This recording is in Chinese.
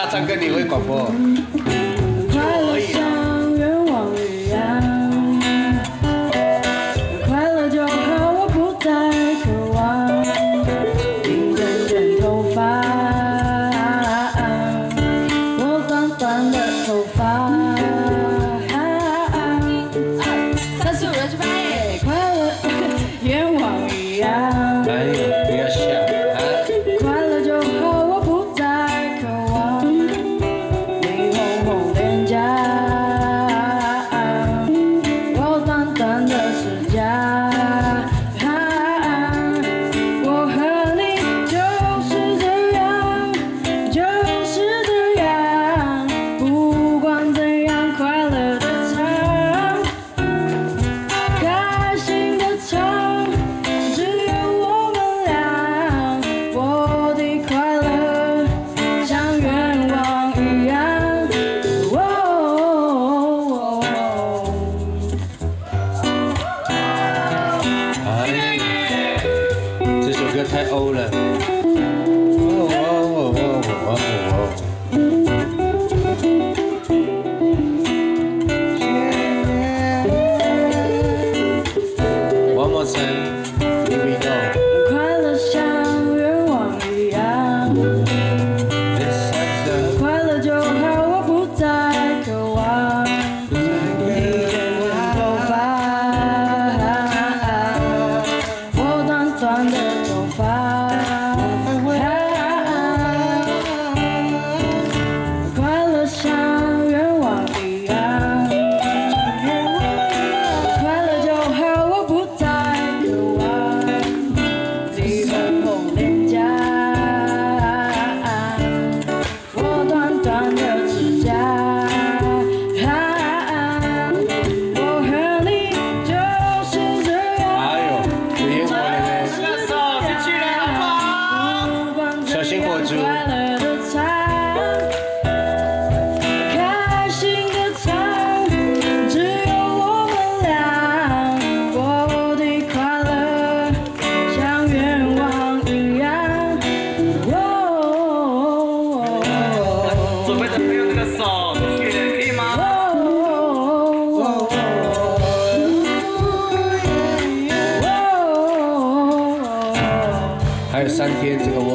唱歌你会广播？快乐像愿望一样，快乐就好，我不再渴望一根卷头发，我短短的头发。3、4、5，人去拍，快乐愿望一样。哎呦，不要笑啊！快乐就好，我不再渴望你红红脸颊，我短短的指甲，我和你就是这样，就是这样，不管怎样，快乐的唱，开心的唱，只有我们俩，我的快乐像愿望一样。哎，这首歌太欧了。One more time, here we go. 快乐像愿望一样，快乐就好，我不再渴望你卷头发，我短短的头发。快乐像愿望一样，快乐就好，我不再渴望你红红脸颊，我短短的指甲，我和你就是这样。哎呦，有烟火了呢！手举起来好不好？小心火烛。快乐的唱，开心的唱，只有我们俩，我的快乐像愿望一样。准备的朋友那个手举起来可以吗？还有3天这个哦。